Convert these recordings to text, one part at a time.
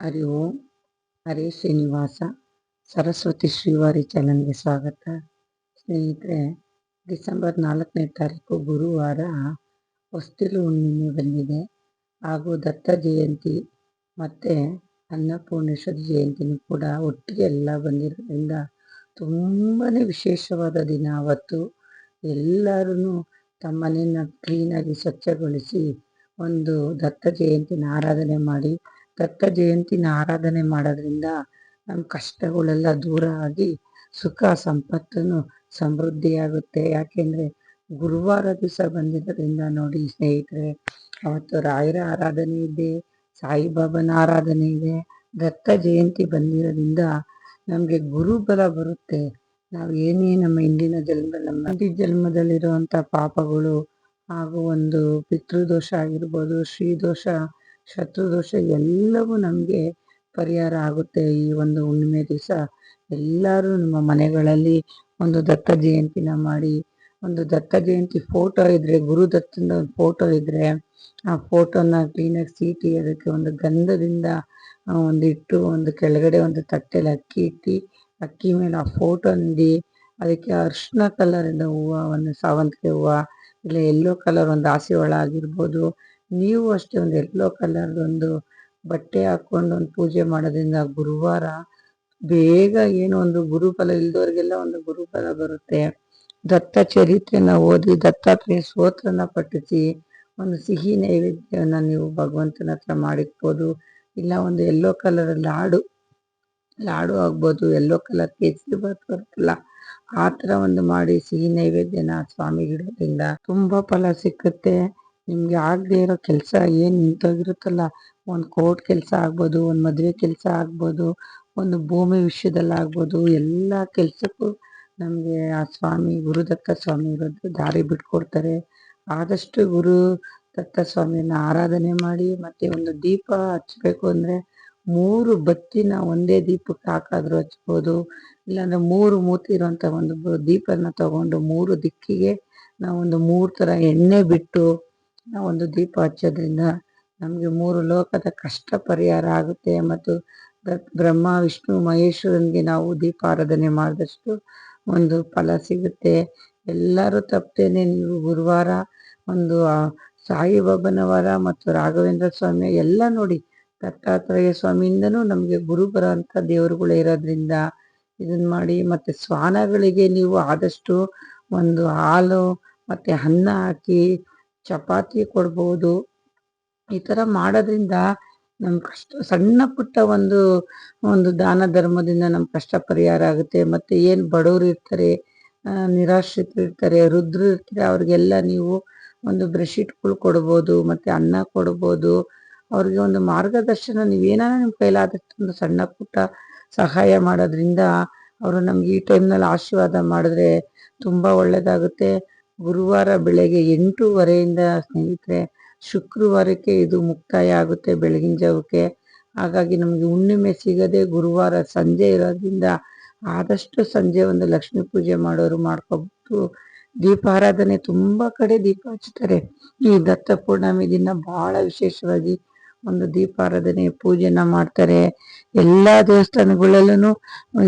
ಹರಿ ಓಂ. ಹರೇ ಶ್ರೀನಿವಾಸ. ಸರಸ್ವತಿ ಶ್ರೀವಾರಿ ಚಾನಲ್ಗೆ ಸ್ವಾಗತ. ಸ್ನೇಹಿತರೆ, ಡಿಸೆಂಬರ್ 4ನೇ ತಾರೀಕು ಗುರುವಾರ ಹೊಸ್ತಿಲು ಹುಣ್ಣಿಮೆ ಬಂದಿದೆ. ಹಾಗೂ ದತ್ತ ಜಯಂತಿ ಮತ್ತು ಅನ್ನಪೂರ್ಣೇಶ್ವರಿ ಜಯಂತಿನೂ ಕೂಡ ಒಟ್ಟಿಗೆ ಎಲ್ಲ ಬಂದಿರೋದ್ರಿಂದ ತುಂಬಾ ವಿಶೇಷವಾದ ದಿನ. ಅವತ್ತು ಎಲ್ಲರೂ ತಮ್ಮ ಮನೆಯನ್ನು ಕ್ಲೀನಾಗಿ ಸ್ವಚ್ಛಗೊಳಿಸಿ ಒಂದು ದತ್ತ ಜಯಂತಿನ ಆರಾಧನೆ ಮಾಡಿ, ದತ್ತ ಜಯಂತಿನ ಆರಾಧನೆ ಮಾಡೋದ್ರಿಂದ ನಮ್ಮ ಕಷ್ಟಗಳೆಲ್ಲ ದೂರ ಆಗಿ ಸುಖ ಸಂಪತ್ತನ್ನು ಸಮೃದ್ಧಿಯಾಗುತ್ತೆ. ಯಾಕೆಂದರೆ ಗುರುವಾರ ದಿವಸ ಬಂದಿರೋದ್ರಿಂದ ನೋಡಿ ಸ್ನೇಹಿತರೆ, ಅವತ್ತು ರಾಯರ ಆರಾಧನೆ ಇದೆ, ಸಾಯಿಬಾಬಾನ ಆರಾಧನೆ ಇದೆ. ದತ್ತ ಜಯಂತಿ ಬಂದಿರೋದ್ರಿಂದ ನಮಗೆ ಗುರುಬಲ ಬರುತ್ತೆ. ನಾವು ಏನೇ ನಮ್ಮ ಹಿಂದಿನ ಜನ್ಮದಲ್ಲಿರುವಂಥ ಪಾಪಗಳು ಹಾಗೂ ಒಂದು ಪಿತೃದೋಷ ಆಗಿರ್ಬೋದು, ಶ್ರೀದೋಷ, ಶತ್ರುದೋಷ ಎಲ್ಲವೂ ನಮಗೆ ಪರಿಹಾರ ಆಗುತ್ತೆ. ಈ ಒಂದು ಹುಣ್ಣಿಮೆ ದಿವಸ ಎಲ್ಲರೂ ನಮ್ಮ ಮನೆಗಳಲ್ಲಿ ಒಂದು ದತ್ತ ಜಯಂತಿನ ಮಾಡಿ, ಒಂದು ದತ್ತ ಜಯಂತಿ ಫೋಟೋ ಇದ್ದರೆ, ಗುರುದತ್ತನ ಫೋಟೋ ಇದ್ದರೆ ಆ ಫೋಟೋನ ಕ್ಲೀನಾಗಿ ಸೀಟಿ ಅದಕ್ಕೆ ಒಂದು ಗಂಧದಿಂದ ಇಟ್ಟು ಒಂದು ಕೆಳಗಡೆ ಒಂದು ತಟ್ಟೆಲಿ ಅಕ್ಕಿ ಇಟ್ಟು, ಅಕ್ಕಿ ಮೇಲೆ ಆ ಫೋಟೋ ನೀಡಿ, ಅದಕ್ಕೆ ಅರಿಶಿನ ಕಲರಿಂದ ಹೂವು, ಒಂದು ಸಾವಂತಿಗೆ ಹೂವು, ಇಲ್ಲ ಎಲ್ಲೋ ಕಲರ್ ಒಂದು ಹಾಸಿ ಒಳ ಆಗಿರ್ಬೋದು. ನೀವು ಅಷ್ಟೇ ಒಂದು ಎಲ್ಲೋ ಕಲರ್ದೊಂದು ಬಟ್ಟೆ ಹಾಕ್ಕೊಂಡು ಒಂದು ಪೂಜೆ ಮಾಡೋದ್ರಿಂದ ಗುರುವಾರ ಬೇಗ ಏನು ಒಂದು ಗುರುಫಲ ಇಲ್ದವ್ರಿಗೆಲ್ಲ ಒಂದು ಗುರುಫಲ ಬರುತ್ತೆ. ದತ್ತ ಚರಿತ್ರೆನ ಓದಿ, ದತ್ತಾತ್ರೇಯ ಸ್ತೋತ್ರನ ಪಠಿಸಿ, ಒಂದು ಸಿಹಿ ನೈವೇದ್ಯನ ನೀವು ಭಗವಂತನ ಹತ್ರ ಮಾಡಿಕ್ಬೋದು. ಇಲ್ಲ ಒಂದು ಎಲ್ಲೋ ಕಲರ್ ಲಾಡು ಆಗ್ಬೋದು, ಎಲ್ಲೋ ಕಲರ್ ಕೇಸರಿ ಬಾತ್ ಬರುತ್ತಲ್ಲ ಆ ಥರ ಒಂದು ಮಾಡಿ ಸಿಹಿ ನೈವೇದ್ಯನ ಸ್ವಾಮಿಗಿಡೋದ್ರಿಂದ ತುಂಬ ಫಲ ಸಿಕ್ಕುತ್ತೆ. ನಿಮಗೆ ಆಗದೆ ಇರೋ ಕೆಲಸ ಏನು ನಿಂತೋಗಿರುತ್ತಲ್ಲ, ಒಂದು ಕೋರ್ಟ್ ಕೆಲಸ ಆಗ್ಬೋದು, ಒಂದು ಮದುವೆ ಕೆಲಸ ಆಗ್ಬೋದು, ಒಂದು ಭೂಮಿ ವಿಷಯದಲ್ಲಿ ಆಗ್ಬೋದು, ಎಲ್ಲ ಕೆಲಸಕ್ಕೂ ನಮಗೆ ಆ ಸ್ವಾಮಿ ಗುರುದತ್ತ ಸ್ವಾಮಿ ಇರೋದು ದಾರಿ ಬಿಟ್ಕೊಡ್ತಾರೆ. ಆದಷ್ಟು ಗುರು ದತ್ತ ಸ್ವಾಮಿನ ಆರಾಧನೆ ಮಾಡಿ. ಮತ್ತು ಒಂದು ದೀಪ ಹಚ್ಚಬೇಕು ಅಂದರೆ 3 ಬತ್ತಿನ ಒಂದೇ ದೀಪಕ್ಕೆ ಹಾಕಾದ್ರೂ ಹಚ್ಬೋದು. ಇಲ್ಲಾಂದರೆ 3 ಮೂತಿ ಇರೋಂಥ ಒಂದು ದೀಪನ ತಗೊಂಡು 3 ದಿಕ್ಕಿಗೆ ನಾವೊಂದು 3 ಥರ ಎಣ್ಣೆ ಬಿಟ್ಟು ನಾವೊಂದು ದೀಪ ಹಚ್ಚೋದ್ರಿಂದ ನಮಗೆ 3 ಲೋಕದ ಕಷ್ಟ ಪರಿಹಾರ ಆಗುತ್ತೆ. ಮತ್ತು ಬ್ರಹ್ಮ ವಿಷ್ಣು ಮಹೇಶ್ವರನಿಗೆ ನಾವು ದೀಪಾರಾಧನೆ ಮಾಡಿದಷ್ಟು ಒಂದು ಫಲ ಸಿಗುತ್ತೆ. ಎಲ್ಲರೂ ತಪ್ಪದೇನೆ ನೀವು ಗುರುವಾರ ಒಂದು ಸಾಯಿಬಾಬನ ವಾರ ಮತ್ತು ರಾಘವೇಂದ್ರ ಸ್ವಾಮಿ ಎಲ್ಲ ನೋಡಿ, ದತ್ತಾತ್ರೇಯ ಸ್ವಾಮಿಯಿಂದನೂ ನಮಗೆ ಗುರು ಬರೋಂಥ ದೇವರುಗಳೇ ಇರೋದ್ರಿಂದ ಇದನ್ನು ಮಾಡಿ. ಮತ್ತು ಶ್ವಾನಗಳಿಗೆ ನೀವು ಆದಷ್ಟು ಒಂದು ಹಾಲು ಮತ್ತು ಅನ್ನ ಹಾಕಿ ಚಪಾತಿ ಕೊಡ್ಬೋದು. ಈ ಥರ ಮಾಡೋದ್ರಿಂದ ನಮ್ಮ ಕಷ್ಟ ಸಣ್ಣ ಪುಟ್ಟ ಒಂದು ದಾನ ಧರ್ಮದಿಂದ ನಮ್ಮ ಕಷ್ಟ ಪರಿಹಾರ ಆಗುತ್ತೆ. ಮತ್ತು ಏನು ಬಡವರು ಇರ್ತಾರೆ, ನಿರಾಶ್ರಿತರು ಇರ್ತಾರೆ, ವೃದ್ಧರು ಇರ್ತಾರೆ, ಅವ್ರಿಗೆಲ್ಲ ನೀವು ಒಂದು ಬ್ರೆಡ್ಶೀಟ್ಗಳು ಕೊಡ್ಬೋದು, ಮತ್ತು ಅನ್ನ ಕೊಡ್ಬೋದು. ಅವ್ರಿಗೆ ಒಂದು ಮಾರ್ಗದರ್ಶನ ನೀವೇನಾರ ನಿಮ್ಮ ಕೈಲಾದಷ್ಟು ಒಂದು ಸಣ್ಣ ಪುಟ್ಟ ಸಹಾಯ ಮಾಡೋದ್ರಿಂದ ಅವರು ನಮ್ಗೆ ಈ ಟೈಮ್ನಲ್ಲಿ ಆಶೀರ್ವಾದ ಮಾಡಿದ್ರೆ ತುಂಬ ಒಳ್ಳೆಯದಾಗುತ್ತೆ. ಗುರುವಾರ ಬೆಳಗ್ಗೆ 8:30 ಸ್ನೇಹಿತರೆ, ಶುಕ್ರವಾರಕ್ಕೆ ಇದು ಮುಕ್ತಾಯ ಆಗುತ್ತೆ ಬೆಳಗಿನ ಜಾವಕ್ಕೆ. ಹಾಗಾಗಿ ನಮಗೆ ಹುಣ್ಣಿಮೆ ಸಿಗದೆ ಗುರುವಾರ ಸಂಜೆ ಇರೋದ್ರಿಂದ ಆದಷ್ಟು ಸಂಜೆ ಒಂದು ಲಕ್ಷ್ಮೀ ಪೂಜೆ ಮಾಡೋರು ಮಾಡ್ಕೋಬೋದು. ದೀಪಾರಾಧನೆ ತುಂಬ ಕಡೆ ದೀಪ ಹಚ್ತಾರೆ. ಈ ದತ್ತ ಪೂರ್ಣಿಮೆ ದಿನ ಬಹಳ ವಿಶೇಷವಾಗಿ ಒಂದು ದೀಪಾರಾಧನೆ ಪೂಜೆನ ಮಾಡ್ತಾರೆ. ಎಲ್ಲ ದೇವಸ್ಥಾನಗಳಲ್ಲೂ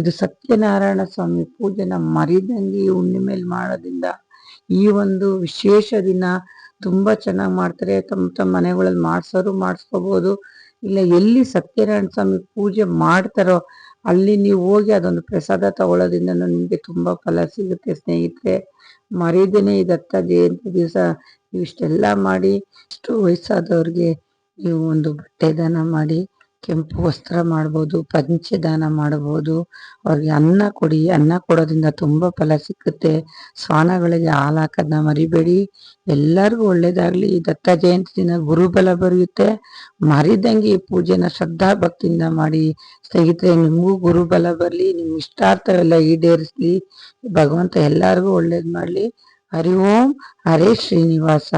ಇದು ಸತ್ಯನಾರಾಯಣ ಸ್ವಾಮಿ ಪೂಜೆನ ಮರಿದಂಗೆ ಈ ಹುಣ್ಣಿಮೆಯಲ್ಲಿ ಮಾಡೋದ್ರಿಂದ ಈ ಒಂದು ವಿಶೇಷ ದಿನ ತುಂಬ ಚೆನ್ನಾಗಿ ಮಾಡ್ತಾರೆ. ತಮ್ಮ ಮನೆಗಳಲ್ಲಿ ಮಾಡಿಸ್ಕೋಬೋದು. ಇಲ್ಲ ಎಲ್ಲಿ ಸತ್ಯನಾರಾಯಣ ಸ್ವಾಮಿ ಪೂಜೆ ಮಾಡ್ತಾರೋ ಅಲ್ಲಿ ನೀವು ಹೋಗಿ ಅದೊಂದು ಪ್ರಸಾದ ತಗೊಳ್ಳೋದ್ರಿಂದ ನಿಮಗೆ ತುಂಬ ಫಲ ಸಿಗುತ್ತೆ ಸ್ನೇಹಿತರೆ. ಮರೀದೇನೆ ಈ ದತ್ತ ಜಯಂತಿ ದಿವಸ ಇವಿಷ್ಟೆಲ್ಲ ಮಾಡಿ, ಇಷ್ಟು ವಯಸ್ಸಾದವ್ರಿಗೆ ನೀವು ಒಂದು ಬಟ್ಟೆ ದಾನ ಮಾಡಿ, ಕೆಂಪು ವಸ್ತ್ರ ಮಾಡ್ಬೋದು, ಪಂಚೆ ದಾನ ಮಾಡ್ಬೋದು. ಅವ್ರಿಗೆ ಅನ್ನ ಕೊಡಿ, ಅನ್ನ ಕೊಡೋದ್ರಿಂದ ತುಂಬ ಫಲ ಸಿಕ್ಕುತ್ತೆ. ಶ್ವಾನಗಳಿಗೆ ಹಾಲು ಹಾಕೋದನ್ನ ಮರಿಬೇಡಿ. ಎಲ್ಲರಿಗೂ ಒಳ್ಳೇದಾಗಲಿ. ದತ್ತ ಜಯಂತಿ ದಿನ ಗುರುಬಲ ಬರೆಯುತ್ತೆ. ಮರಿದಂಗೆ ಈ ಪೂಜೆನ ಶ್ರದ್ಧಾ ಭಕ್ತಿಯಿಂದ ಮಾಡಿ ಸ್ನೇಹಿತರೆ. ನಿಮಗೂ ಗುರುಬಲ ಬರಲಿ, ನಿಮ್ಮ ಇಷ್ಟಾರ್ಥವೆಲ್ಲ ಈಡೇರಿಸಲಿ. ಭಗವಂತ ಎಲ್ಲರಿಗೂ ಒಳ್ಳೇದು ಮಾಡಲಿ. ಹರಿ ಓಂ. ಹರೇ ಶ್ರೀನಿವಾಸ.